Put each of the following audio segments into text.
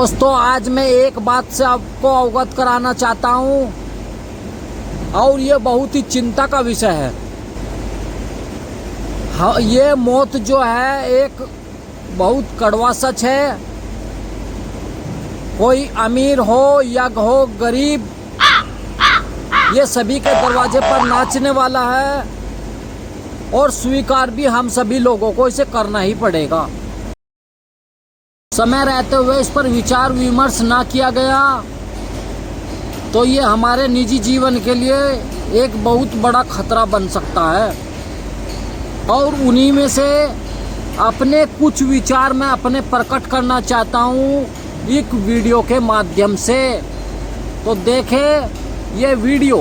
दोस्तों, आज मैं एक बात से आपको अवगत कराना चाहता हूँ और ये बहुत ही चिंता का विषय है। हाँ, ये मौत जो है एक बहुत कड़वा सच है। कोई अमीर हो या हो गरीब, ये सभी के दरवाजे पर नाचने वाला है और स्वीकार भी हम सभी लोगों को इसे करना ही पड़ेगा। समय रहते हुए इस पर विचार विमर्श ना किया गया तो ये हमारे निजी जीवन के लिए एक बहुत बड़ा खतरा बन सकता है। और उन्हीं में से अपने कुछ विचार मैं अपने प्रकट करना चाहता हूँ एक वीडियो के माध्यम से। तो देखें ये वीडियो।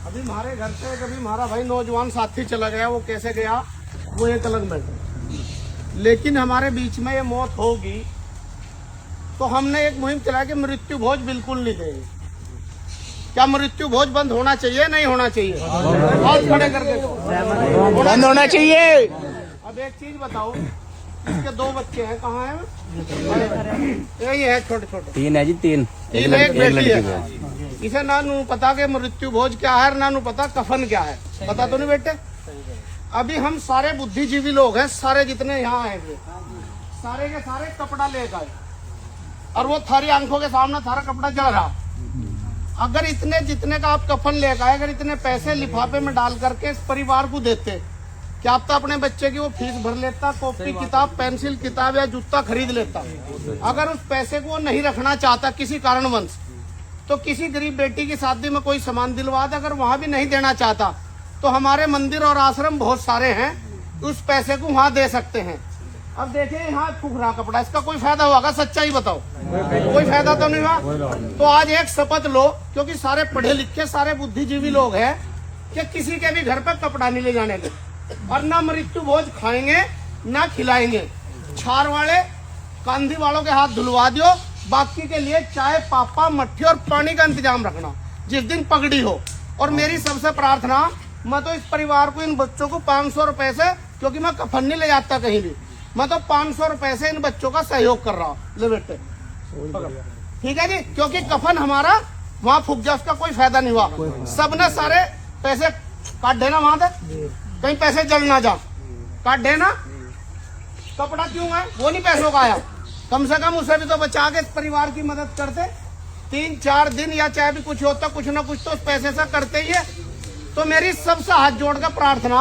अभी हमारे घर से कभी हमारा भाई नौजवान साथी चला गया, वो कैसे गया वो एक अलग मैटर, लेकिन हमारे बीच में ये मौत होगी तो हमने एक मुहिम चलाई कि मृत्यु भोज बिल्कुल नहीं देंगे। क्या मृत्यु भोज बंद होना चाहिए, नहीं होना चाहिए? हाथ खड़े कर दे। बंद होना चाहिए। अब एक चीज बताओ, इसके दो बच्चे हैं, कहाँ हैं? यही है, छोटे छोटे तीन है जी, तीन एक बेटी है। इसे ना नू पता के मृत्यु भोज क्या है, ना नू पता कफन क्या है, पता तो नहीं बेटे। अभी हम सारे बुद्धिजीवी लोग हैं, सारे जितने यहाँ आए थे, सारे के सारे कपड़ा लेकर आए और वो थारी आंखों के सामने सारा कपड़ा जल रहा। अगर इतने जितने का आप कफन लेकर आए, अगर इतने पैसे लिफाफे में डाल करके इस परिवार को देते, क्या आप तो अपने बच्चे की वो फीस भर लेता, कॉपी किताब पेंसिल किताब या जूता खरीद लेता। अगर उस पैसे को वो नहीं रखना चाहता किसी कारणवश, तो किसी गरीब बेटी की शादी में कोई सामान दिलवा दे, अगर वहां भी नहीं देना चाहता तो हमारे मंदिर और आश्रम बहुत सारे हैं, उस पैसे को वहां दे सकते हैं। अब देखिए यहाँ फूक रहा कपड़ा, इसका कोई फायदा होगा? सच्चाई बताओ, कोई फायदा तो नहीं हुआ। तो आज एक शपथ लो, क्योंकि सारे पढ़े लिखे सारे बुद्धिजीवी लोग हैं, कि किसी के भी घर पर कपड़ा नहीं ले जाने के और ना मृत्यु भोज खाएंगे ना खिलाएंगे। छार वाले कांधी वालों के हाथ धुलवा दियो, बाकी के लिए चाय पापा मट्ठी और पानी का इंतजाम रखना जिस दिन पगड़ी हो। और मेरी सबसे प्रार्थना, मैं तो इस परिवार को, इन बच्चों को 500 रुपए से, क्योंकि मैं कफन नहीं ले जाता कहीं भी, मैं तो 500 रुपए से इन बच्चों का सहयोग कर रहा हूँ। ले बेटे, ठीक है जी, क्योंकि कफन हमारा वहाँ फूक जाए, उसका कोई फायदा नहीं हुआ। सबने सारे पैसे काट देना वहां से, कहीं पैसे जल ना जा, काट देना। कपड़ा क्यों है, वो नहीं पैसों का आया, कम से कम उसे भी तो बचा के इस परिवार की मदद करते। 3-4 दिन या चाहे भी कुछ होता, कुछ ना कुछ तो उस पैसे से करते ही है। तो मेरी सबसे हाथ जोड़कर प्रार्थना,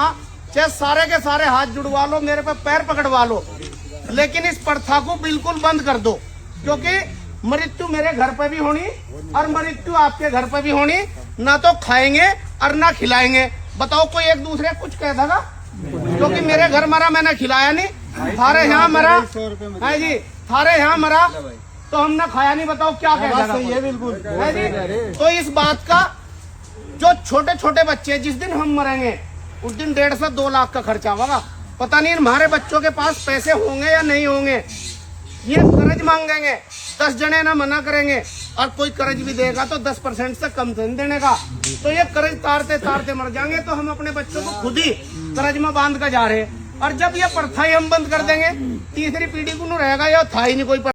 चाहे सारे के सारे हाथ जुड़वा लो, मेरे पे पैर पकड़वा लो, लेकिन इस प्रथा को बिल्कुल बंद कर दो। क्योंकि मृत्यु मेरे घर पे भी होनी और मृत्यु आपके घर पे भी होनी, ना तो खाएंगे और ना खिलाएंगे। बताओ कोई एक दूसरे कुछ कह देगा? क्योंकि मेरे घर मरा, मैंने खिलाया नहीं, थारे यहाँ मरा है जी, थारे यहाँ मरा तो हमने खाया नहीं, बताओ क्या कह देगा? ये बिल्कुल है जी। तो इस बात का, जो छोटे छोटे बच्चे, जिस दिन हम मरेंगे उस दिन 1.5 से 2 लाख का खर्चा होगा। पता नहीं हमारे बच्चों के पास पैसे होंगे या नहीं होंगे। ये कर्ज मांगेंगे, 10 जने ना मना करेंगे, और कोई कर्ज भी देगा तो 10% से कम नहीं देने का। तो ये कर्ज तारते तारते मर जाएंगे। तो हम अपने बच्चों को खुद ही कर्ज में बांध कर जा रहे हैं। और जब ये प्रथा ही हम बंद कर देंगे, तीसरी पीढ़ी को नहीं रहेगा, या था ही नहीं कोई